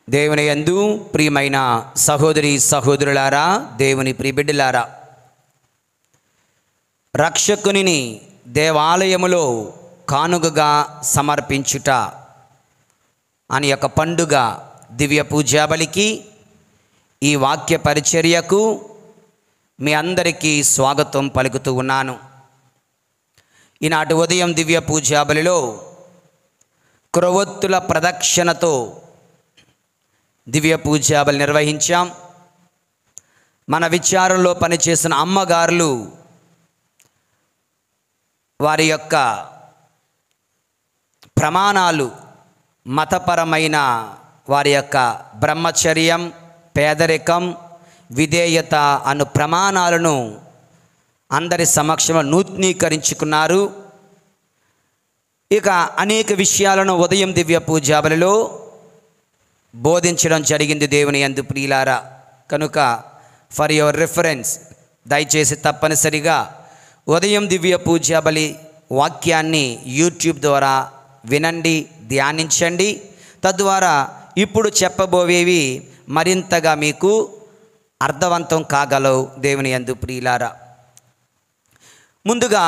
దేవుని యందు ప్రియమైన సహోదరి సహోదరులారా, దేవుని ప్రియబిడ్డలారా, రక్షకునిని దేవాలయములో కానుకగా సమర్పించుట అని యొక్క పండుగ దివ్య పూజాబలికి, ఈ వాక్య పరిచర్యకు మీ అందరికీ స్వాగతం పలుకుతూ ఉన్నాను. ఈనాటి ఉదయం దివ్య పూజాబలిలో క్రొవ్వొత్తుల ప్రదక్షిణతో దివ్య పూజాబలి నిర్వహించాం. మన విచారంలో పనిచేసిన అమ్మగారులు వారి యొక్క ప్రమాణాలు, మతపరమైన వారి యొక్క బ్రహ్మచర్యం, పేదరికం, విధేయత అను ప్రమాణాలను అందరి సమక్షంలో నూతనీకరించుకున్నారు. ఇక అనేక విషయాలను ఉదయం దివ్య పూజాబలిలో బోధించడం జరిగింది దేవుని యందు ప్రియులారా. కనుక ఫర్ యువర్ రిఫరెన్స్ దయచేసి తప్పనిసరిగా ఉదయం దివ్య పూజాబలి వాక్యాన్ని యూట్యూబ్ ద్వారా వినండి, ధ్యానించండి. తద్వారా ఇప్పుడు చెప్పబోయేవి మరింతగా మీకు అర్థవంతం కాగలవు దేవుని యందు ప్రియులారా. ముందుగా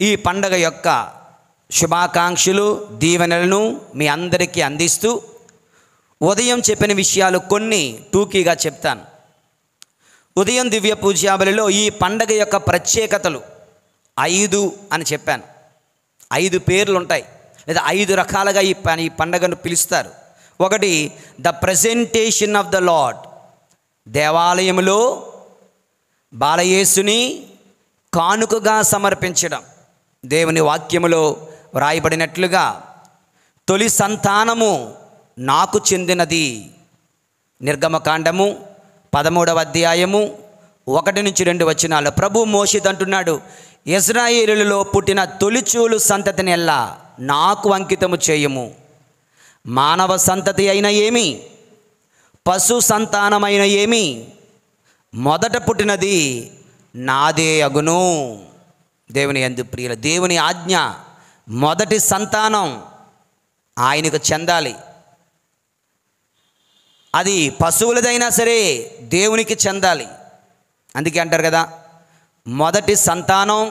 ఈ పండగ యొక్క శుభాకాంక్షలు, దీవెనలను మీ అందరికీ అందిస్తూ ఉదయం చెప్పిన విషయాలు కొన్ని టూకీగా చెప్తాను. ఉదయం దివ్య పూజాబలిలో ఈ పండగ యొక్క ప్రత్యేకతలు 5 అని చెప్పాను. 5 పేర్లు ఉంటాయి, లేదా 5 రకాలుగా ఈ పండగను పిలుస్తారు. ఒకటి, the presentation of the Lord, దేవాలయములో బాలయేసుని కానుకగా సమర్పించడం. దేవుని వాక్యములో వ్రాయబడినట్లుగా తొలి సంతానము నాకు చెందినది, నిర్గమకాండము 13వ అధ్యాయము 1-2 వచనాలు. ప్రభు మోషేతో అంటున్నాడు, ఇశ్రాయేలులో పుట్టిన తొలిచూలు సంతతిని ఎల్లా నాకు అంకితము చేయము. మానవ సంతతి అయిన ఏమి, పశు సంతానమైన ఏమి, మొదట పుట్టినది నాదే అగును. దేవుని యందు ప్రియుల, దేవుని ఆజ్ఞ, మొదటి సంతానం ఆయనకు చెందాలి. అది పశువులదైనా సరే దేవునికి చెందాలి. అందుకే అంటారు కదా, మొదటి సంతానం,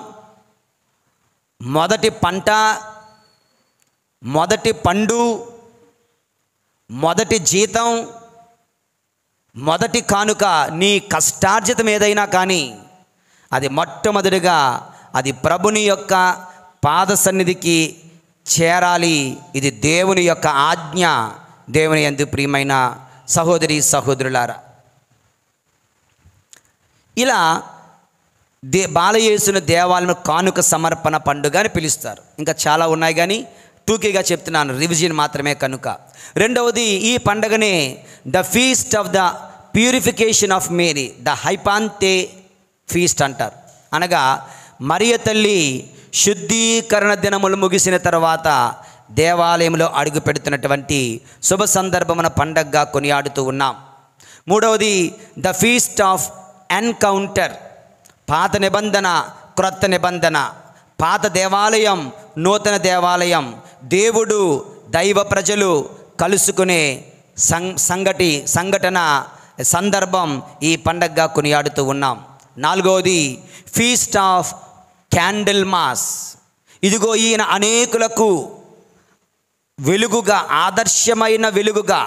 మొదటి పంట, మొదటి పండు, మొదటి జీతం, మొదటి కానుక, నీ కష్టార్జితం ఏదైనా కానీ అది మొట్టమొదటిగా అది ప్రభుని యొక్క పాద సన్నిధికి చేరాలి. ఇది దేవుని యొక్క ఆజ్ఞ. దేవుని యందు ప్రియమైన సహోదరి సహోదరులారా, ఇలా బాలయేసును దేవాలయం కానుక సమర్పణ పండుగ అని పిలుస్తారు. ఇంకా చాలా ఉన్నాయి కానీ టూకీగా చెప్తున్నాను, రివిజన్ మాత్రమే కనుక. రెండవది, ఈ పండుగనే the feast of the purification of Mary, the Hypapante feast అంటారు. అనగా మరియ తల్లి శుద్ధీకరణ దినములు ముగిసిన తర్వాత దేవాలయంలో అడుగు పెడుతున్నటువంటి శుభ సందర్భమున పండగగా కొనియాడుతూ ఉన్నాం. మూడవది, ద ఫీస్ట్ ఆఫ్ ఎన్కౌంటర్, పాత నిబంధన, క్రొత్త నిబంధన, పాత దేవాలయం, నూతన దేవాలయం, దేవుడు దైవ ప్రజలు కలుసుకునే సంఘటన సందర్భం ఈ పండగగా కొనియాడుతూ ఉన్నాం. నాలుగవది, ఫీస్ట్ ఆఫ్ క్యాండిల్ మాస్. ఇదిగో ఈయన అనేకులకు వెలుగుగా, ఆదర్శమైన వెలుగుగా,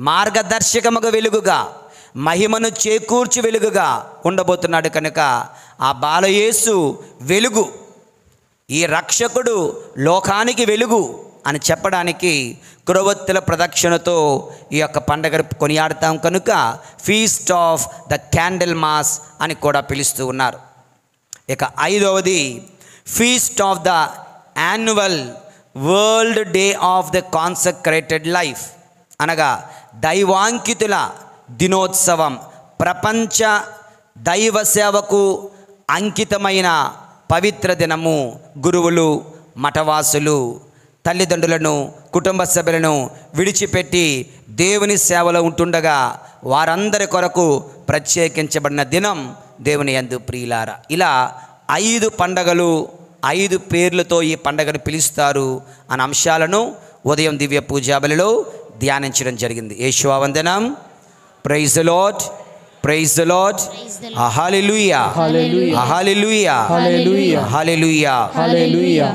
మార్గదర్శకముగా వెలుగుగా, మహిమను చేకూర్చి వెలుగుగా ఉండబోతున్నాడు. కనుక ఆ బాలయేసు వెలుగు, ఈ రక్షకుడు లోకానికి వెలుగు అని చెప్పడానికి క్రొవ్వొత్తుల ప్రదక్షిణతో ఈ యొక్క పండుగ కొనియాడతాం. కనుక feast of the candle mass అని కూడా పిలుస్తూ ఉన్నారు. ఇక ఐదవది, feast of the annual world day of the consecrated life, అనగా దైవాంకితుల దినోత్సవం, ప్రపంచ దైవ సేవకు అంకితమైన పవిత్ర దినము. గురువులు, మఠవాసులు తల్లిదండ్రులను, కుటుంబ సభ్యులను విడిచిపెట్టి దేవుని సేవలో ఉంటుండగా వారందరి కొరకు ప్రత్యేకించబడిన దినం దేవుని యందు ప్రియులారా. ఇలా 5 పండగలు, 5 పేర్లతో ఈ పండగను పిలుస్తారు అనే అంశాలను ఉదయం దివ్య పూజాబలిలో ధ్యానించడం జరిగింది. యేషువా వందనం. Praise the lord, praise the lord. Hallelujah, hallelujah, hallelujah, hallelujah, hallelujah.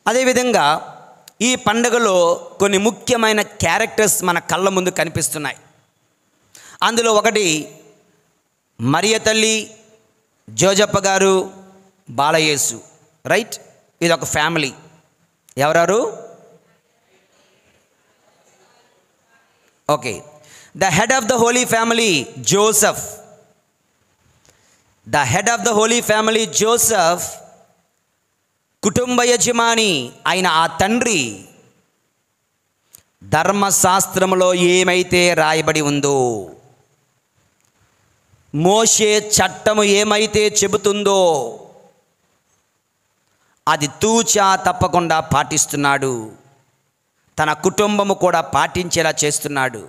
అదేవిధంగా ఈ పండుగలో కొన్ని ముఖ్యమైన క్యారెక్టర్స్ మన కళ్ళ ముందు కనిపిస్తున్నాయి. అందులో ఒకటి మరియ తల్లి, జోజప్ప గారు, బాలయేసు. రైట్, ఇది ఒక ఫ్యామిలీ. ఎవరారు? Okay, the head of the holy family Joseph. The head of the holy family Joseph కుటుంబ యజమాని అయిన ఆ తండ్రి ధర్మశాస్త్రములో ఏమైతే రాయబడి ఉందో, మోషే చట్టము ఏమైతే చెబుతుందో అది తూచా తప్పకుండా పాటిస్తున్నాడు. తన కుటుంబము కూడా పాటించేలా చేస్తున్నాడు.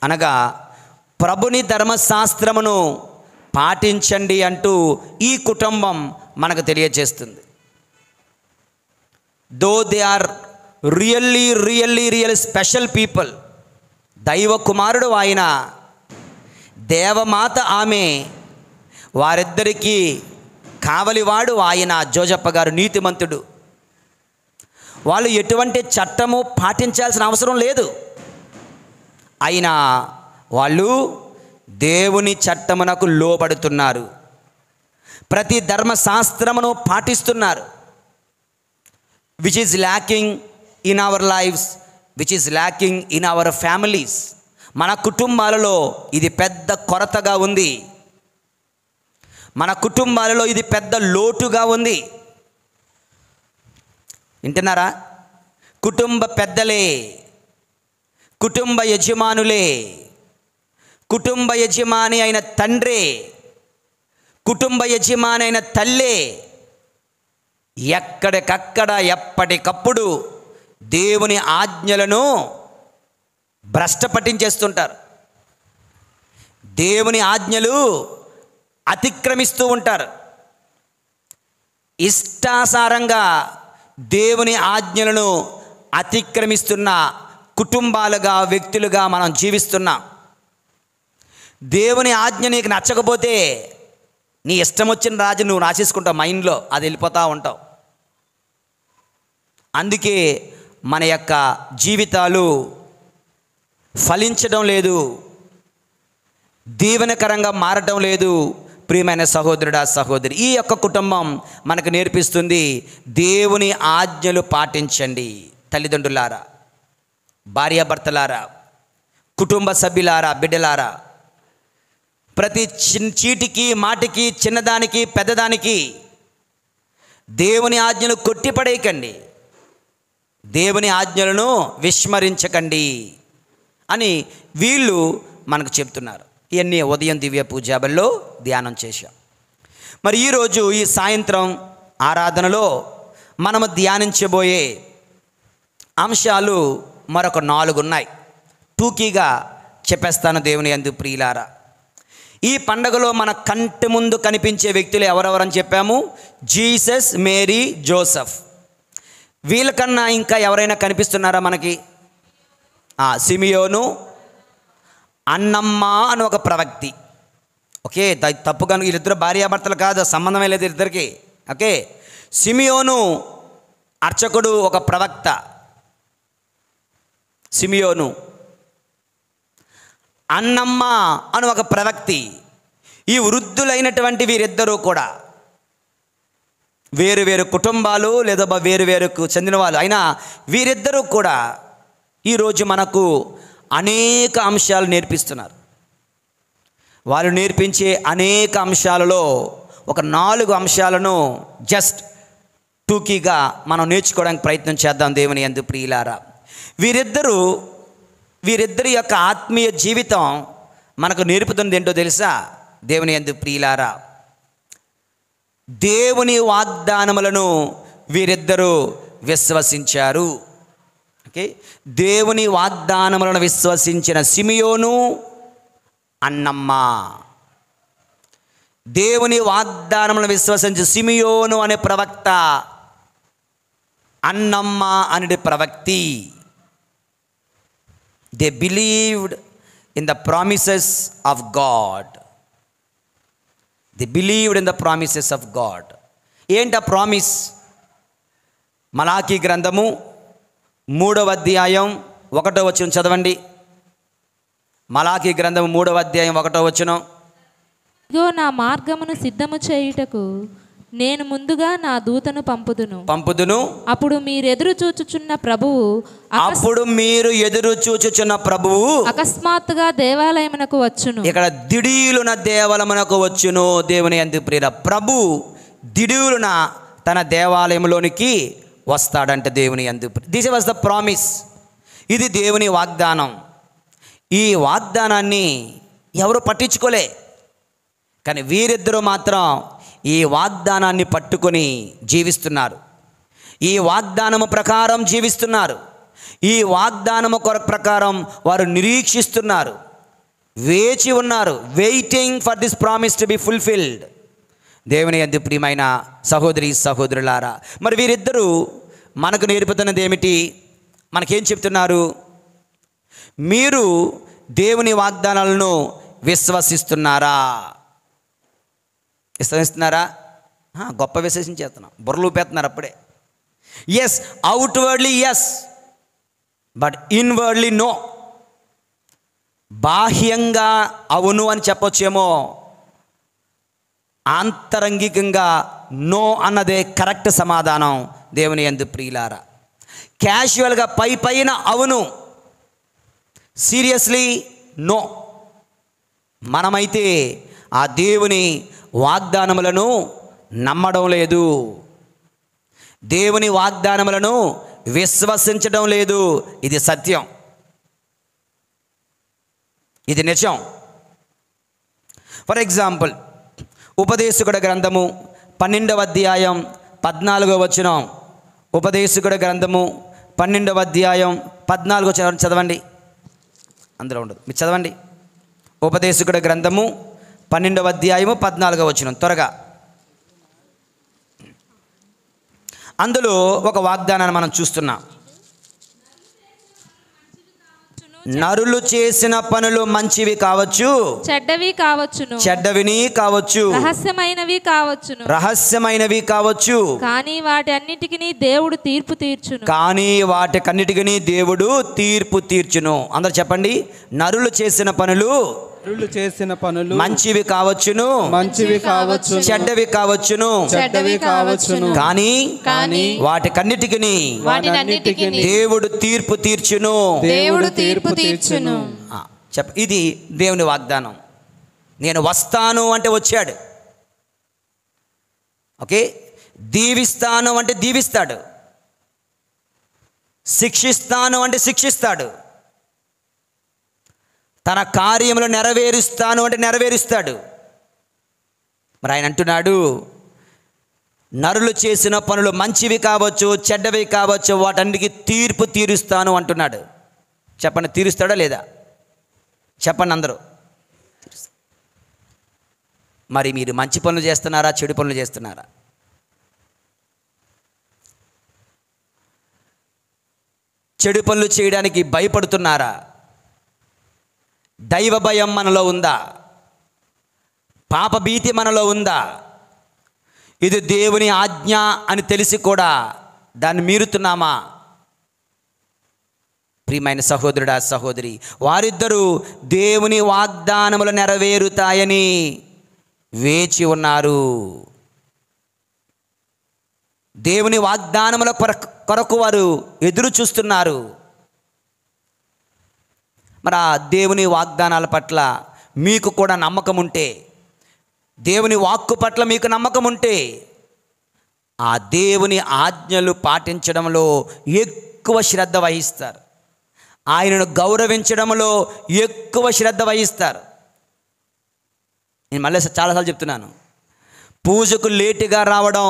అనగా ప్రభుని ధర్మశాస్త్రమును పాటించండి అంటూ ఈ కుటుంబం మనకు తెలియజేస్తుంది. Though they are really special people. దైవ కుమారుడు ఆయన, దేవమాత ఆమె, వారిద్దరికీ కావలివాడు ఆయన. జోజప్ప గారు నీతిమంతుడు. వాళ్ళు ఎటువంటి చట్టము పాటించాల్సిన అవసరం లేదు. అయినా వాళ్ళు దేవుని చట్టమునకు లోబడుతున్నారు. ప్రతి ధర్మశాస్త్రమును పాటిస్తున్నారు. Which is lacking in our lives, which is lacking in our families. మన కుటుంబాలలో ఇది పెద్ద కొరతగా ఉంది. మన కుటుంబాలలో ఇది పెద్ద లోటుగా ఉంది. వింటున్నారా? కుటుంబ పెద్దలే, కుటుంబ యజమానులే, కుటుంబ యజమాని అయిన తండ్రే, కుటుంబ యజమాని అయిన తల్లే ఎక్కడికక్కడ ఎప్పటికప్పుడు దేవుని ఆజ్ఞలను భ్రష్ట పట్టించేస్తుంటారు. దేవుని ఆజ్ఞలు అతిక్రమిస్తూ ఉంటారు. ఇష్టాసారంగా దేవుని ఆజ్ఞలను అతిక్రమిస్తున్న కుటుంబాలుగా, వ్యక్తులుగా మనం జీవిస్తున్నాం. దేవుని ఆజ్ఞ నీకు నచ్చకపోతే నీ ఇష్టం వచ్చిన రాజు నువ్వు రాసేసుకుంటావు, మైండ్లో అది వెళ్ళిపోతూ ఉంటావు. అందుకే మన యొక్క జీవితాలు ఫలించడం లేదు, దీవెనకరంగా మారటం లేదు. ప్రియమైన సహోదరుడా, సహోదరి, ఈ యొక్క కుటుంబం మనకు నేర్పిస్తుంది దేవుని ఆజ్ఞలు పాటించండి. తల్లిదండ్రులారా, భార్యాభర్తలారా, కుటుంబ సభ్యులారా, బిడ్డలారా, ప్రతి చీటికి మాటికి, చిన్నదానికి పెద్దదానికి దేవుని ఆజ్ఞలు కొట్టిపడేయకండి, దేవుని ఆజ్ఞలను విస్మరించకండి అని వీళ్ళు మనకు చెప్తున్నారు. ఇవన్నీ ఉదయం దివ్య పూజాబల్లో ధ్యానం చేశాం. మరి ఈరోజు ఈ సాయంత్రం ఆరాధనలో మనము ధ్యానించబోయే అంశాలు మరొక 4 ఉన్నాయి. టూకీగా చెప్పేస్తాను దేవుని యందు ప్రియులారా. ఈ పండగలో మన కంటి ముందు కనిపించే వ్యక్తులు ఎవరెవరని చెప్పాము? Jesus, Mary, Joseph. వీళ్ళకన్నా ఇంకా ఎవరైనా కనిపిస్తున్నారా మనకి? సిమియోను, అన్నమ్మ అని ఒక ప్రవక్తి. ఓకే, తప్పుగా వీళ్ళిద్దరు భార్యాభర్తలు కాదు, సంబంధమే లేదు ఇద్దరికి. ఓకే, సిమియోను అర్చకుడు, ఒక ప్రవక్త. సిమియోను, అన్నమ్మ అని ఒక ప్రవక్తి. ఈ వృద్ధులైనటువంటి వీరిద్దరూ కూడా వేరు వేరు కుటుంబాలు లేదా వేరు వేరుకు చెందిన వాళ్ళు అయినా వీరిద్దరూ కూడా ఈరోజు మనకు అనేక అంశాలు నేర్పిస్తున్నారు. వాళ్ళు నేర్పించే అనేక అంశాలలో ఒక 4 అంశాలను జస్ట్ టూకీగా మనం నేర్చుకోవడానికి ప్రయత్నం చేద్దాం దేవుని యందు ప్రియులారా. వీరిద్దరి యొక్క ఆత్మీయ జీవితం మనకు నేర్పుతుంది ఏంటో తెలుసా? దేవుని యందు ప్రియులారా, దేవుని వాగ్దానములను వీరిద్దరూ విశ్వసించారు. ఓకే, దేవుని వాగ్దానములను విశ్వసించిన సిమియోను, అన్నమ్మ. దేవుని వాగ్దానములను విశ్వసించిన సిమియోను అనే ప్రవక్త, అన్నమ్మ అనే ప్రవక్తి. They believed in the promises of God. They believed in the promises of God. ఏంటి ఆ ప్రామిస్? మలాకీ గ్రంథము 3వ అధ్యాయం 1వ వచనం చదవండి. మలాకీ గ్రంథము 3వ అధ్యాయం 1వ వచనం. ఇదిగో నా మార్గమును సిద్ధము చేయుటకు నేను ముందుగా నా దూతను పంపుదును. అప్పుడు మీరు ఎదురు చూచుచున్న ప్రభువు అకస్మాత్తుగా దేవాలయమునకు వచ్చును. ఇక్కడ దిడీలున దేవాలయమునకు వచ్చును. దేవుని యందు ప్రియుల ప్రభు దిడీలున తన దేవాలయంలోనికి వస్తాడంటే దేవుని యందు. This was the promise. ఇది దేవుని వాగ్దానం. ఈ వాగ్దానాన్ని ఎవరు పట్టించుకోలే, కానీ వీరిద్దరూ మాత్రం ఈ వాగ్దానాన్ని పట్టుకొని జీవిస్తున్నారు. ఈ వాగ్దానము ప్రకారం జీవిస్తున్నారు. ఈ వాగ్దానము ప్రకారం వారు నిరీక్షిస్తున్నారు, వేచి ఉన్నారు. Waiting for this promise to be fulfilled. దేవుని యందు ప్రియమైన సహోదరి సహోదరులారా, మరి వీరిద్దరూ మనకు నేర్పుతున్నది ఏమిటి? మనకేం చెప్తున్నారు? మీరు దేవుని వాగ్దానాలను విశ్వసిస్తున్నారా? విశ్వసిస్తున్నారా? గొప్ప విశ్వసించేస్తున్నాం, బుర్రలు ఊపేస్తున్నారు అప్పుడే. Yes, outwardly yes, but inwardly no. బాహ్యంగా అవును అని చెప్పొచ్చేమో, ఆంతరంగికంగా నో అన్నదే కరెక్ట్ సమాధానం. దేవుని యందు ప్రియులారా, క్యాజువల్గా పైన అవును, సీరియస్లీ నో. మనమైతే ఆ దేవుని వాగ్దానములను నమ్మడం లేదు, దేవుని వాగ్దానములను విశ్వసించడం లేదు. ఇది సత్యం, ఇది నిజం. ఫర్ ఎగ్జాంపుల్, ఉపదేశకుడ గ్రంథము 12వ అధ్యాయం 14వ వచనం. ఉపదేశకుడ గ్రంథము 12వ అధ్యాయం 14 చదవండి. అందులో ఉండదు, మీరు చదవండి. ఉపదేశకుడ గ్రంథము 12వ అధ్యాయము 14వ వచనం త్వరగా. అందులో ఒక వాగ్దానాన్ని మనం చూస్తున్నాం. నరులు చేసిన పనులు మంచివి కావచ్చు, చెడ్డవిని కావచ్చు, రహస్యమైనవి కావచ్చు, కానీ వాటన్నిటికీ దేవుడు తీర్పు తీర్చును. అందరు చెప్పండి, నరులు చేసిన పనులు మంచివి కావచ్చును, చెడ్డవి కావచ్చును, కానీ వాటికన్నిటికీ దేవుడు తీర్పు తీర్చును. ఇది దేవుని వాగ్దానం. నేను వస్తాను అంటే వచ్చాడు. ఓకే, దీవిస్తాను అంటే దీవిస్తాడు, శిక్షిస్తాను అంటే శిక్షిస్తాడు, తన కార్యములు నెరవేరుస్తాను అంటే నెరవేరుస్తాడు. మరి ఆయన అంటున్నాడు, నరులు చేసిన పనులు మంచివి కావచ్చు, చెడ్డవి కావచ్చు, వాటన్నిటికీ తీర్పు తీరుస్తాను అంటున్నాడు. చెప్పండి, తీరుస్తాడా లేదా? చెప్పండి అందరూ. మరి మీరు మంచి పనులు చేస్తున్నారా, చెడు పనులు చేస్తున్నారా? చెడు పనులు చేయడానికి భయపడుతున్నారా? దైవ భయం మనలో ఉందా? పాపభీతి మనలో ఉందా? ఇది దేవుని ఆజ్ఞ అని తెలిసి కూడా దాన్ని మీరుతున్నామా? ప్రియమైన సహోదరుడా సహోదరి, వారిద్దరూ దేవుని వాగ్దానములు నెరవేరుతాయని వేచి ఉన్నారు. దేవుని వాగ్దానముల కొరకు వారు ఎదురు చూస్తున్నారు. మరి ఆ దేవుని వాగ్దానాల పట్ల మీకు కూడా నమ్మకం ఉంటే, దేవుని వాక్కు పట్ల మీకు నమ్మకం ఉంటే, ఆ దేవుని ఆజ్ఞలు పాటించడంలో ఎక్కువ శ్రద్ధ వహిస్తారు. ఆయనను గౌరవించడంలో ఎక్కువ శ్రద్ధ వహిస్తారు. నేను మళ్ళీ చాలాసార్లు చెప్తున్నాను, పూజకు లేటుగా రావడం,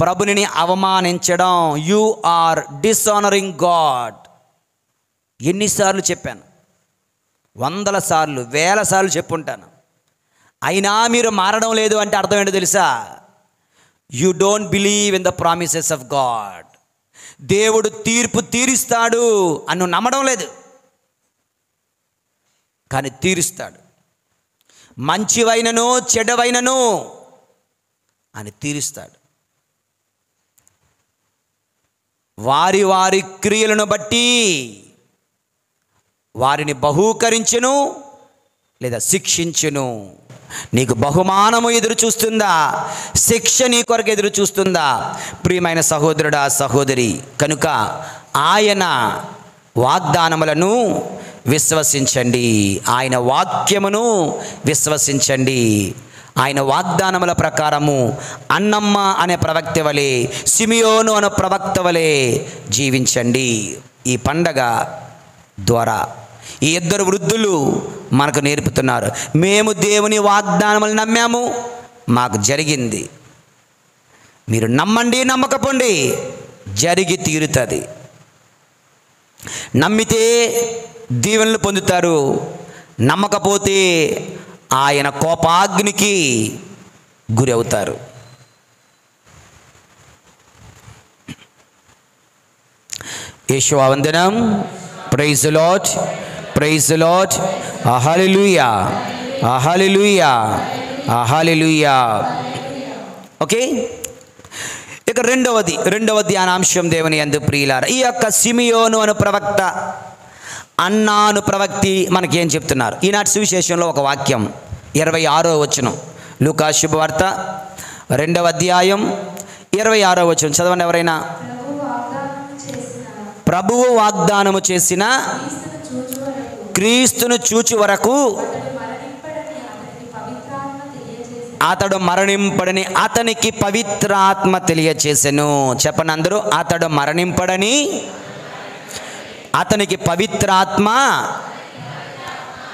ప్రభుని అవమానించడం, యు ఆర్ డిసానరింగ్ గాడ్. ఎన్నిసార్లు చెప్పాను? 100 సార్లు, 1000 సార్లు చెప్పుంటాను. అయినా మీరు మారడం లేదు అంటే అర్థం ఏంటో తెలుసా? You don't believe in the promises of God. దేవుడు తీర్పు తీరుస్తాడు అని నమ్మడం లేదు. కానీ తీరుస్తాడు. మంచివైనను చెడ్డవైనను అని తీరుస్తాడు. వారి వారి క్రియలను బట్టి వారిని బహూకరించును లేదా శిక్షించును. నీకు బహుమానము ఎదురు చూస్తుందా? శిక్ష నీ కొరకు ఎదురు చూస్తుందా? ప్రియమైన సహోదరుడా, సహోదరి, కనుక ఆయన వాగ్దానములను విశ్వసించండి, ఆయన వాక్యమును విశ్వసించండి. ఆయన వాగ్దానముల ప్రకారము అన్నమ్మ అనే ప్రవక్త వలె, సిమియోను అనే ప్రవక్త వలె జీవించండి. ఈ పండగ ద్వారా ఈ ఇద్దరు వృద్ధులు మనకు నేర్పుతున్నారు. మేము దేవుని వాగ్దానములు నమ్మాము, మాకు జరిగింది. మీరు నమ్మండి, నమ్మకపోండి, జరిగి తీరుతుంది. నమ్మితే దీవెనలు పొందుతారు, నమ్మకపోతే ఆయన కోపాగ్నికి గురి అవుతారు. యేషువా వందనం. Praise the lord, praise the lord. Hallelujah, hallelujah, hallelujah. Okay, ఇక రెండవ ధ్యానాంశం దేవుని యందు ప్రియులారా, ఈ యొక్క సిమియోను అను ప్రవక్త, అన్నాను ప్రవక్తి మనకేం చెప్తున్నారు? ఈనాటి సువిశేషంలో ఒక వాక్యం 26వ వచనం, లూకా శుభవార్త 2వ అధ్యాయం 26వ వచనం చదవండి ఎవరైనా. ప్రభువు వాగ్దానము చేసిన క్రీస్తును చూచు వరకు అతడు మరణింపడని అతనికి పవిత్రాత్మ తెలియచేసెను. చెప్పండి అందరూ, అతడు మరణింపడని అతనికి పవిత్రాత్మ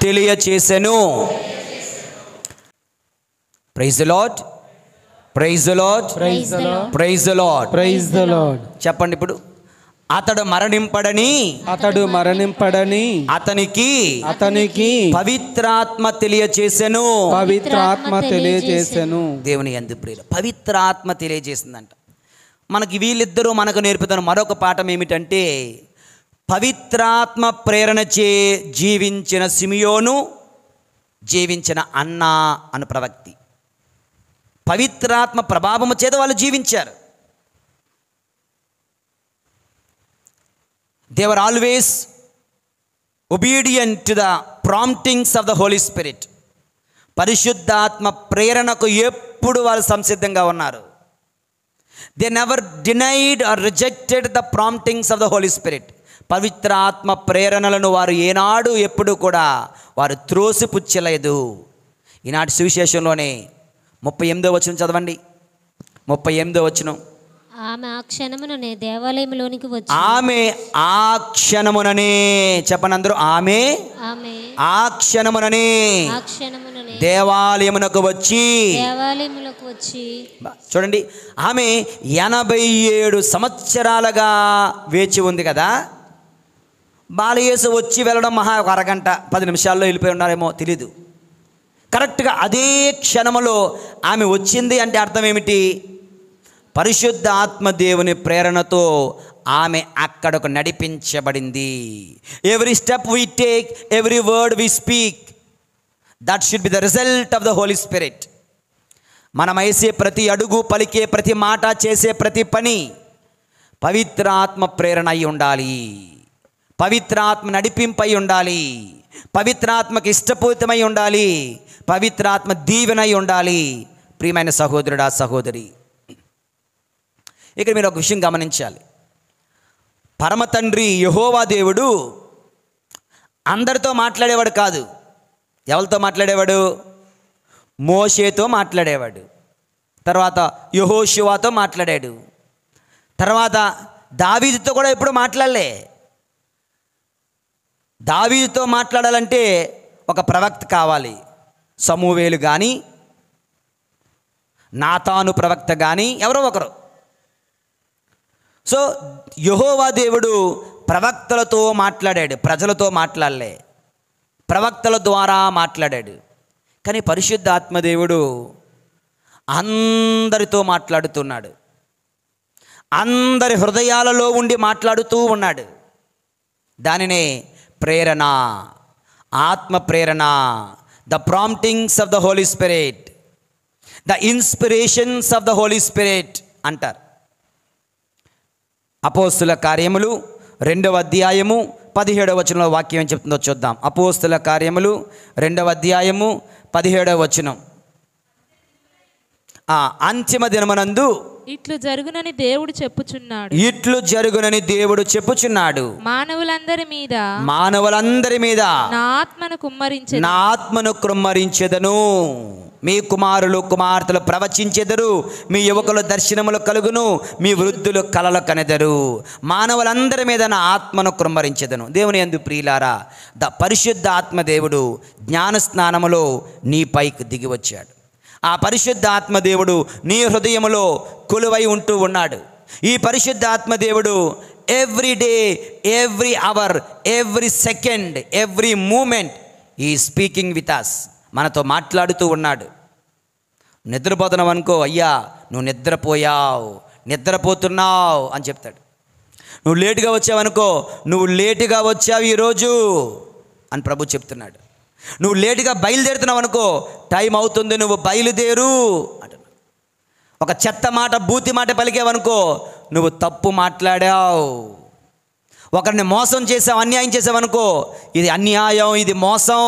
తెలియచేసెను. Praise the lord, praise the lord, praise the lord, praise the lord, praise the Lord. చెప్పండి ఇప్పుడు. అతడు మరణింపడని అతనికి పవిత్రాత్మ తెలియచేసెను. పవిత్రాత్మ తెలియజేసెను. దేవుని యందు ప్రియులు, పవిత్రాత్మ తెలియజేసిందంట. మనకి వీళ్ళిద్దరూ మనకు నేర్పుతున్న మరొక పాఠం ఏమిటంటే, పవిత్రాత్మ ప్రేరణచే జీవించిన సిమియోను, జీవించిన అన్నా అను ప్రవక్తి, పవిత్రాత్మ ప్రభావము చేత వాళ్ళు జీవించారు. They were always obedient to the promptings of the Holy Spirit. పరిశుద్ధాత్మ ప్రేరణకు ఎప్పుడు వాళ్ళు సంసిద్ధంగా ఉన్నారు. They never denied or rejected the promptings of the Holy Spirit. పవిత్రాత్మ ప్రేరణలను వారు ఏనాడు ఎప్పుడు కూడా వారు త్రోసిపుచ్చలేదు. ఈనాటి సువిశేషంలోనే 38వ వచనం చదవండి. 38వ వచనం. ఆమె ఆ క్షణముననే దేవాలయంలోనికి వచ్చి, ఆమె ఆ క్షణముననే, చెప్పండి అందరూ, ఆమె ఆ క్షణముననే దేవాలయమునకు వచ్చి, చూడండి, ఆమె 87 సంవత్సరాలుగా వేచి ఉంది కదా. బాలయేసు వచ్చి వెళ్ళడం మహా ఒక అరగంట 10 నిమిషాల్లో వెళ్ళిపోయి ఉన్నారేమో తెలీదు. కరెక్ట్గా అదే క్షణములో ఆమె వచ్చింది అంటే అర్థం ఏమిటి? పరిశుద్ధ ఆత్మదేవుని ప్రేరణతో ఆమె అక్కడకు నడిపించబడింది. Every step we take, every word we speak, that should be the result of the Holy Spirit. మనం వేసే ప్రతి అడుగు, పలికే ప్రతి మాట, చేసే ప్రతి పని పవిత్రాత్మ ప్రేరణ అయి ఉండాలి, పవిత్రాత్మ నడిపింపై ఉండాలి, పవిత్రాత్మకి ఇష్టపూరితమై ఉండాలి, పవిత్రాత్మ దీవెనై ఉండాలి. ప్రియమైన సహోదరుడా, సహోదరి, ఇక్కడ మీరు ఒక విషయం గమనించాలి. పరమ తండ్రి యెహోవా దేవుడు అందరితో మాట్లాడేవాడు కాదు. ఎవరితో మాట్లాడేవాడు? మోషేతో మాట్లాడేవాడు, తర్వాత యెహోషువతో మాట్లాడాడు, తర్వాత దావీదుతో కూడా ఎప్పుడు మాట్లాడలే. దావీదుతో మాట్లాడాలంటే ఒక ప్రవక్త కావాలి. సమూవేలు కానీ, నాతాను ప్రవక్త కానీ, ఎవరో ఒకరు. సో యెహోవా దేవుడు ప్రవక్తలతో మాట్లాడాడు, ప్రజలతో మాట్లాడలే, ప్రవక్తల ద్వారా మాట్లాడాడు. కానీ పరిశుద్ధాత్మదేవుడు అందరితో మాట్లాడుతున్నాడు, అందరి హృదయాలలో ఉండి మాట్లాడుతూ ఉన్నాడు. దానినే ప్రేరణ ఆత్మ ప్రేరణ, the promptings of the Holy Spirit, the inspirations of the Holy Spirit అంటారు. అపోస్తుల కార్యములు 2వ అధ్యాయము 17వ వచనంలో వాక్యం ఏం చెప్తుందో చూద్దాం. అపోస్తుల కార్యములు 2వ అధ్యాయము 17వ వచనం. అంతిమ దినమునందు ఇట్లు జరుగునని దేవుడు చెప్పుచున్నాడు. ఇట్లు జరుగునని దేవుడు చెప్పుచున్నాడు. మానవులందరి మీద నా ఆత్మను కుమ్మరించెదను. మీ కుమారులు కుమార్తెలు ప్రవచించెదరు, మీ యువకులు దర్శనములు కలుగును, మీ వృద్ధులు కలలు కనెదరు. మానవులందరి మీద నా ఆత్మను కుమ్మరించెదను. దేవుని యందు ప్రియులారా, పరిశుద్ధ ఆత్మదేవుడు జ్ఞానస్నానములో నీ పైకి దిగి వచ్చాడు. ఆ పరిశుద్ధ ఆత్మదేవుడు నీ హృదయములో కొలువై ఉంటూ ఉన్నాడు. ఈ పరిశుద్ధ ఆత్మదేవుడు every day, every hour, every second, every moment ఈ స్పీకింగ్ విత్ అస్, మనతో మాట్లాడుతూ ఉన్నాడు. నిద్రపోతున్నావు అనుకో, అయ్యా నువ్వు నిద్రపోతున్నావు అని చెప్తాడు. నువ్వు లేటుగా వచ్చావనుకో, నువ్వు లేటుగా వచ్చావు ఈరోజు అని ప్రభు చెప్తున్నాడు. నువ్వు లేటుగా బయలుదేరుతున్నావు అనుకో, టైం అవుతుంది, నువ్వు బయలుదేరు అంటున్నాడు. ఒక చెత్త మాట, బూతి మాట పలికావనుకో, నువ్వు తప్పు మాట్లాడావు. ఒకరిని మోసం చేసావు, అన్యాయం చేసావనుకో, ఇది అన్యాయం, ఇది మోసం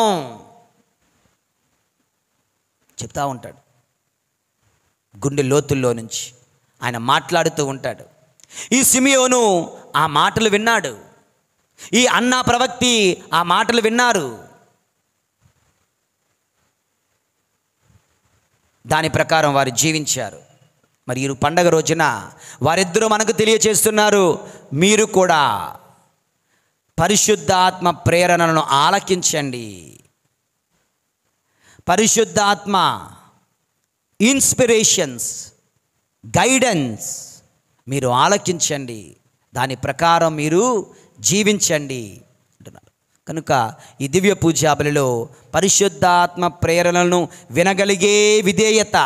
చెప్తా ఉంటాడు. గుండె లోతుల్లో నుంచి ఆయన మాట్లాడుతూ ఉంటాడు. ఈ సిమియోను ఆ మాటలు విన్నాడు. ఈ అన్నా ప్రవక్తి ఆ మాటలు విన్నారు. దాని ప్రకారం వారు జీవించారు. మరి ఈ పండగ రోజున వారిద్దరూ మనకు తెలియచేస్తున్నారు, మీరు కూడా పరిశుద్ధాత్మ ప్రేరణను ఆలకించండి. పరిశుద్ధాత్మ ఇన్స్పిరేషన్స్, గైడెన్స్ మీరు ఆలకించండి, దాని ప్రకారం మీరు జీవించండి అంటున్నారు. కనుక ఈ దివ్య పూజా బలిలో పరిశుద్ధాత్మ ప్రేరణలను వినగలిగే విధేయత,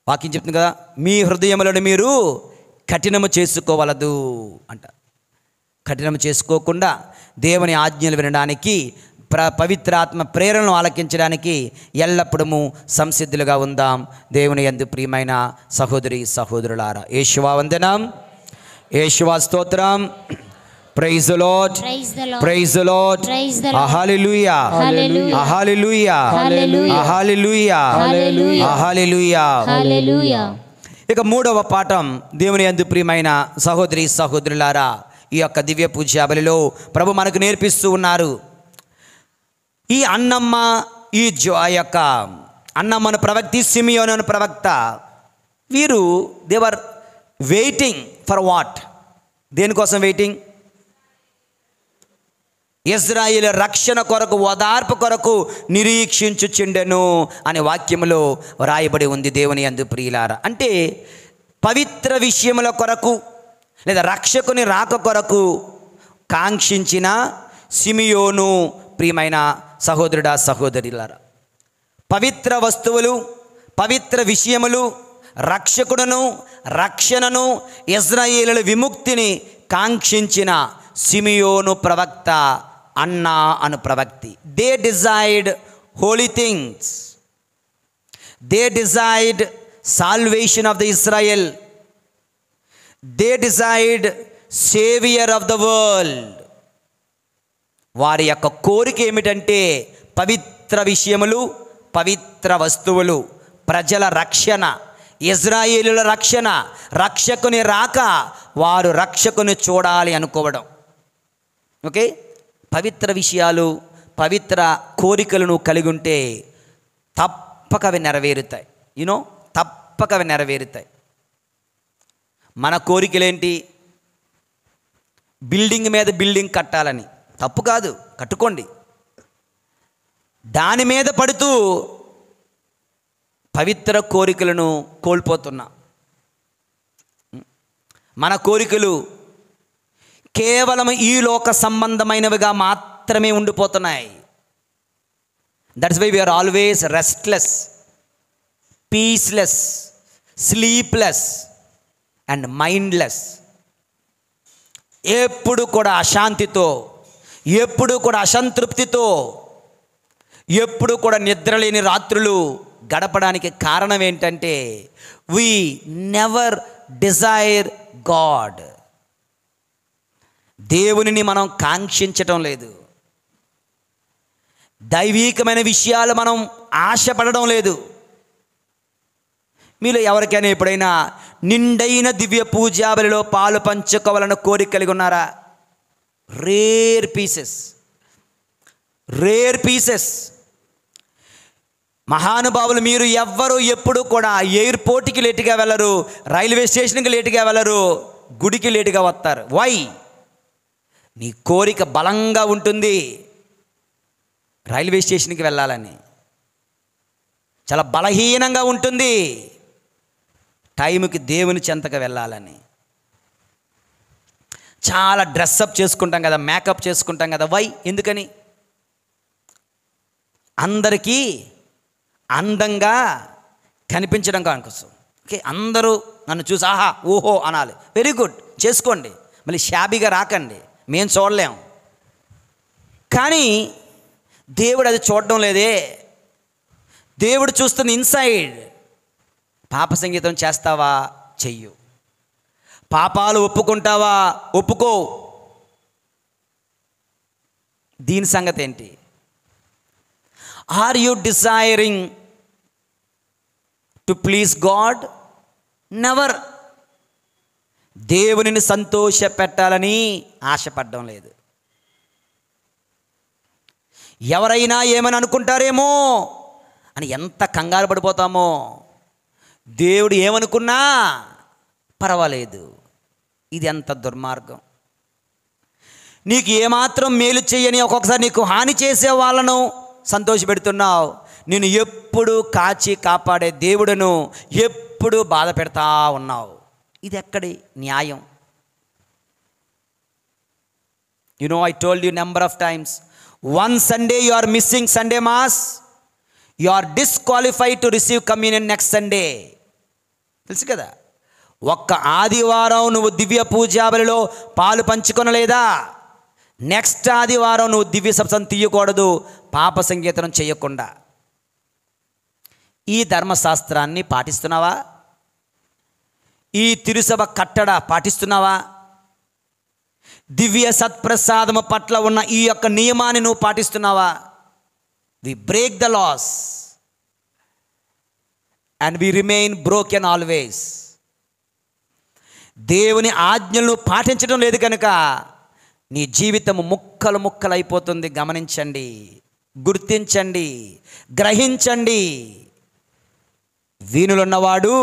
వాక్యం చెప్తుంది కదా, మీ హృదయములను మీరు కఠినము చేసుకోవలదు అంట. కఠినము చేసుకోకుండా దేవుని ఆజ్ఞలు వినడానికి, పవిత్రాత్మ ప్రేరణను ఆలకించడానికి ఎల్లప్పుడూ సంసిద్ధులుగా ఉందాం. దేవుని యందు ప్రియమైన సహోదరి సహోదరులారా, యేషువా వందనం, యేషువా స్తోత్రం. Praise the Lord. Praise the Lord. Praise the Lord. Praise the Lord. Hallelujah. Hallelujah. Hallelujah. Hallelujah. Hallelujah. Hallelujah. Hallelujah. Hallelujah. ఇక 3వ పాఠం, దేవుని యందు ప్రియమైన సహోదరి సహోదరులారా, ఈ యొక్క దివ్య పూజా బలిలో ప్రభు మనకు నేర్పిస్తూ ఉన్నారు. ఈ అన్నమ్మ, ఈ యొక్క అన్నమ్మను ప్రవక్తి, సిమియోను ప్రవక్త, వీరు దేవర్ వెయిటింగ్ ఫర్ వాట్? దేనికోసం వెయిటింగ్? ఇజ్రాయేలు రక్షణ కొరకు, ఓదార్పు కొరకు నిరీక్షించుచుండెను అనే వాక్యములో రాయబడి ఉంది. దేవుని యందు ప్రియులారా, అంటే పవిత్ర విషయముల కొరకు లేదా రక్షకుని రాక కొరకు కాంక్షించిన సిమియోను ప్రియమైన సహోదరుడా సహోదరులారా, పవిత్ర వస్తువులు, పవిత్ర విషయములు, రక్షకుడును, రక్షణను, ఇజ్రాయేలుల విముక్తిని కాంక్షించిన సిమియోను ప్రవక్త, అన్నా అను ప్రవక్తి. They desired holy things, they desired salvation of the Israel, they desired saviour of the world. వారి యొక్క కోరిక ఏమిటంటే పవిత్ర విషయములు, పవిత్ర వస్తువులు, ప్రజల రక్షణ, ఇజ్రాయేలుల రక్షణ, రక్షకుని రాక, వారు రక్షకుని చూడాలి అనుకోవడం. ఓకే, పవిత్ర విషయాలు, పవిత్ర కోరికలను కలిగి ఉంటే తప్పక అవి నెరవేరుతాయి. తప్పక అవి నెరవేరుతాయి. మన కోరికలేంటి? బిల్డింగ్ మీద బిల్డింగ్ కట్టాలని. తప్పు కాదు, కట్టుకోండి. దాని మీద పడుతూ పవిత్ర కోరికలను కోల్పోతున్నా. మన కోరికలు కేవలం ఈ లోక సంబంధమైనవిగా మాత్రమే ఉండిపోతున్నాయి. That's why we are always restless, peaceless, sleepless and mindless. ఎప్పుడు కూడా అశాంతితో, ఎప్పుడు కూడా అసంతృప్తితో, ఎప్పుడు కూడా నిద్రలేని రాత్రులు గడపడానికి కారణం ఏంటంటే వీ నెవర్ డిజైర్ గాడ్. దేవునిని మనం కాంక్షించటం లేదు, దైవీకమైన విషయాలు మనం ఆశపడడం లేదు. మీలో ఎవరికైనా ఎప్పుడైనా నిండైన దివ్య పూజాబలిలో పాలు పంచుకోవాలని కోరిక కలిగి ఉన్నారా? Rare pieces. మహానుభావులు మీరు ఎవ్వరు ఎప్పుడు కూడా ఎయిర్పోర్ట్కి లేటుగా వెళ్ళరు, రైల్వే స్టేషన్కి లేటుగా వెళ్ళరు, గుడికి లేటుగా వస్తారు. వై? నీ కోరిక బలంగా ఉంటుంది రైల్వే స్టేషన్కి వెళ్ళాలని, చాలా బలహీనంగా ఉంటుంది టైంకి దేవుని చెంతకు వెళ్ళాలని. చాలా డ్రెస్అప్ చేసుకుంటాం కదా, మేకప్ చేసుకుంటాం కదా. వై? ఎందుకని? అందరికీ అందంగా కనిపించడం కోసం. ఓకే, అందరూ నన్ను చూసి ఆహా ఓహో అనాలి. వెరీ గుడ్, చేసుకోండి, మళ్ళీ షాబీగా రాకండి, మేము చూడలేం. కానీ దేవుడు అది చూడడం లేదే. దేవుడు చూస్తున్న ఇన్సైడ్. పాప సంగీతం చేస్తావా? చెయ్యు. పాపాలు ఒప్పుకుంటావా? ఒప్పుకో. దీని సంగతి ఏంటి? Are you desiring to please God? Never. దేవునిని సంతోష పెట్టాలని ఆశపడడం లేదు. ఎవరైనా ఏమని అనుకుంటారేమో అని ఎంత కంగారు పడిపోతామో. దేవుడు ఏమనుకున్నా పర్వాలేదు. ఇది ఎంత దుర్మార్గం. నీకు ఏమాత్రం మేలు చేయని, ఒక్కొక్కసారి నీకు హాని చేసే వాళ్ళను సంతోషపెడుతున్నావు. నేను ఎప్పుడు కాచి కాపాడే దేవుడును ఎప్పుడు బాధ పెడతా ఉన్నావు. ఇది ఎక్కడి న్యాయం? You know, I told you number of times, one Sunday you are missing Sunday mass, you are disqualified to receive communion next Sunday. తెలుసు కదా, ఒక్క ఆదివారం నువ్వు దివ్య పూజాబలిలో పాలు పంచుకొనలేదా, నెక్స్ట్ ఆదివారం నువ్వు దివ్య సప్సం తీయకూడదు, పాప సంగీతం చేయకుండా. ఈ ధర్మశాస్త్రాన్ని పాటిస్తున్నావా? ఈ తిరుసభ కట్టడ పాటిస్తున్నావా? దివ్య సత్ప్రసాదము పట్ల ఉన్న ఈ యొక్క నియమాన్ని నువ్వు పాటిస్తున్నావా? We break the laws and we remain broken always. దేవుని ఆజ్ఞలను పాటించడం లేదు కనుక నీ జీవితం ముక్కలు ముక్కలు అయిపోతుంది. గమనించండి, గుర్తించండి, గ్రహించండి. వీనులున్నవాడు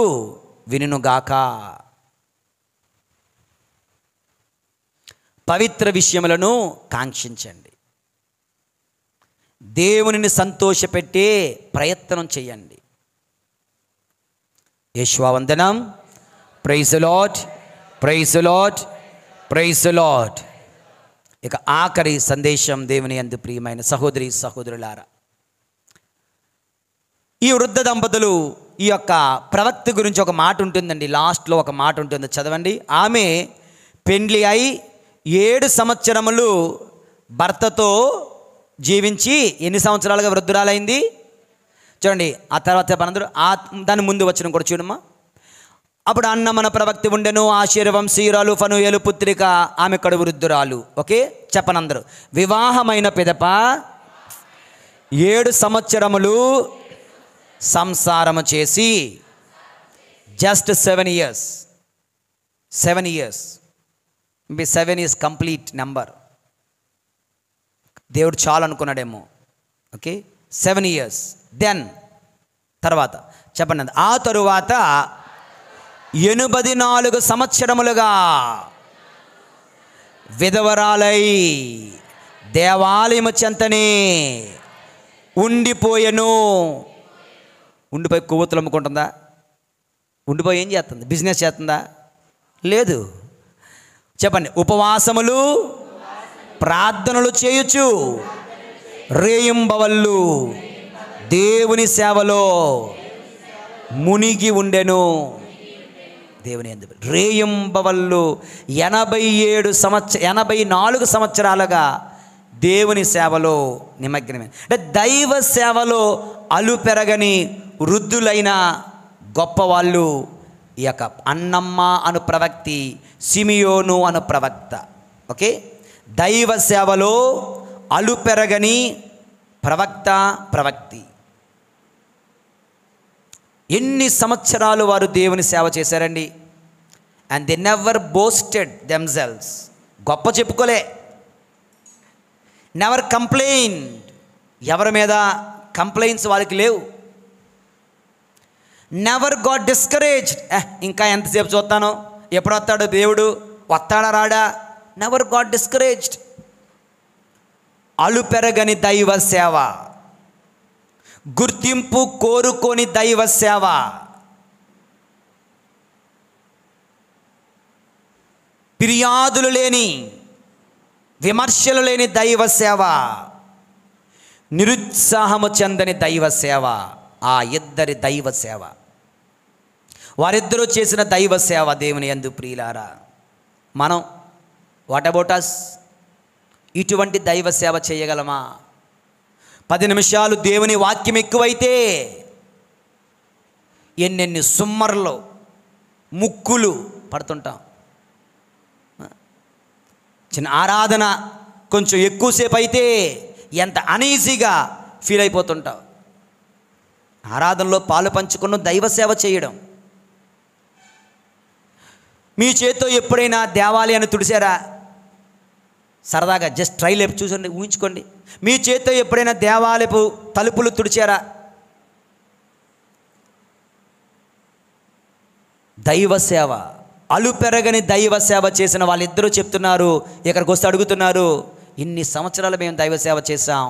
వినుగాక. పవిత్ర విషయములను కాంక్షించండి. దేవునిని సంతోషపెట్టే ప్రయత్నం చేయండి. యేషువావందనం. Praise the lord, praise the lord, praise the Lord. ఇక ఆఖరి సందేశం దేవుని యందు ప్రియమైన సహోదరి సహోదరులారా, ఈ వృద్ధ దంపతులు ఈ యొక్క ప్రవక్త గురించి ఒక మాట ఉంటుందండి. లాస్ట్లో ఒక మాట ఉంటుంది, చదవండి. ఆమె పెండ్లి అయి 7 సంవత్సరములు భర్తతో జీవించి ఎన్ని సంవత్సరాలుగా వృద్ధురాలైంది చూడండి. ఆ తర్వాత మనందరూ దాని ముందు వచ్చిన కూడా చూడమ్మా. అప్పుడు అన్న మన ప్రవక్తి ఉండెను, ఆశీర్వంశీయురాలు ఫనుయేలు పుత్రిక, ఆమె కడు వృద్ధురాలు. ఓకే, చెప్పనందరూ. వివాహమైన పిదప 7 సంవత్సరములు సంసారము చేసి, just 7 years. 7 years. 7 is complete number. దేవుడు చాలు అనుకున్నాడేమో. Okay, 7 years. దెన్ తర్వాత చెప్పండి. ఆ తరువాత 84 సంవత్సరములుగా విధవరాలై దేవాలయము చెంతనే ఉండిపోయెను. ఉండిపోయి కొవ్వొత్తులు అమ్ముకుంటుందా? ఉండిపోయి ఏం చేస్తుంది? బిజినెస్ చేస్తుందా? లేదు. చెప్పండి. ఉపవాసములు ప్రార్థనలు చేయుచు రేయింబవళ్ళు దేవుని సేవలో మునిగి ఉండెను. దేవుని యందు రేయింబవళ్ళు 84 సంవత్సరాలుగా దేవుని సేవలో నిమగ్నమే. అంటే దైవ సేవలో అలుపెరగని వృద్ధులైన గొప్పవాళ్ళు ఈ యొక్క అన్నమ్మ అను ప్రవక్తి, సిమియోను అను ప్రవక్త. ఓకే, దైవ సేవలో అలుపెరగని ప్రవక్తి. ఎన్ని సంవత్సరాలు వారు దేవుని సేవ చేశారండి. And they never boasted themselves, గొప్ప చెప్పుకోలే. నెవర్ కంప్లైండ్, ఎవరి మీద కంప్లైంట్స్ వాళ్ళకి లేవు. నెవర్ గాట్ డిస్కరేజ్డ్, ఇంకా ఎంతసేపు చూస్తాను, ఎప్పుడు వస్తాడు దేవుడు, వస్తాడా రాడా. Never got discouraged. అలుపెరగని దైవ సేవ, గుర్తింపు కోరుకొని దైవ సేవ, ఫిర్యాదులు లేని, విమర్శలు లేని దైవ సేవ, నిరుత్సాహము చెందని దైవ సేవ. ఆ ఇద్దరి దైవ సేవ, వారిద్దరూ చేసిన దైవ సేవ దేవుని యందు ప్రియులారా. మనం వాట్ అబౌట్ us? ఇటువంటి దైవ సేవ చేయగలమా? 10 నిమిషాలు దేవుని వాక్యం ఎక్కువైతే ఎన్నెన్ని సుమ్మర్లు, ముక్కులు పడుతుంటాం. చిన్న ఆరాధన కొంచెం ఎక్కువసేపు అయితే ఎంత అనీజీగా ఫీల్ అయిపోతుంటాం. ఆరాధనలో పాలు పంచుకున్న దైవ సేవ చేయడం. మీ చేతితో ఎప్పుడైనా దేవాలయాన్ని తుడిచారా? సరదాగా జస్ట్ ట్రైల్ చూసండి, ఊహించుకోండి. మీ చేతితో ఎప్పుడైనా దేవాలయపు తలుపులు తుడిచారా? దైవ సేవ, అలుపెరగని దైవ సేవ చేసిన వాళ్ళిద్దరూ చెప్తున్నారు, ఇక్కడికి వస్తే అడుగుతున్నారు, ఇన్ని సంవత్సరాలు మేము దైవ సేవ చేశాం,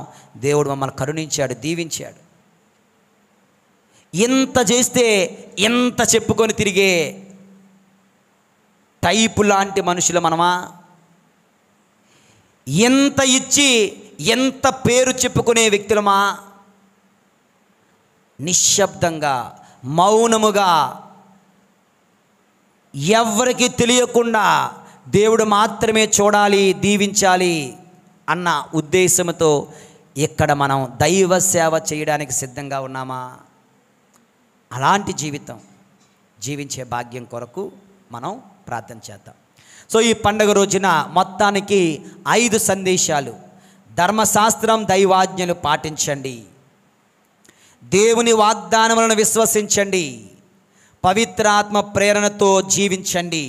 దేవుడు మమ్మల్ని కరుణించాడు, దీవించాడు. ఎంత చేస్తే ఎంత చెప్పుకొని తిరిగే టైపు లాంటి మనుషులు మనమా? ఎంత ఇచ్చి ఎంత పేరు చెప్పుకునే వ్యక్తులమా? నిశ్శబ్దంగా, మౌనముగా, ఎవరికి తెలియకుండా దేవుడు మాత్రమే చూడాలి, దీవించాలి అన్న ఉద్దేశంతో ఇక్కడ మనం దైవ సేవ చేయడానికి సిద్ధంగా ఉన్నామా? అలాంటి జీవితం జీవించే భాగ్యం కొరకు మనం ప్రార్థన చేద్దాం. సో ఈ పండుగ రోజున మొత్తానికి 5 సందేశాలు. ధర్మశాస్త్రం, దైవాజ్ఞలు పాటించండి, దేవుని వాగ్దానములను విశ్వసించండి, పవిత్రాత్మ ప్రేరణతో జీవించండి,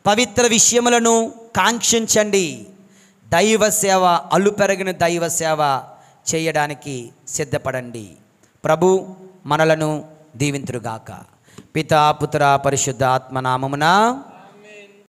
పవిత్ర విషయములను కాంక్షించండి, దైవ సేవ, అలుపెరగిన దైవ సేవ చేయడానికి సిద్ధపడండి. ప్రభు మనలను దీవింతురుగాక. పితా పుత్ర పరిశుద్ధ ఆత్మ నామమున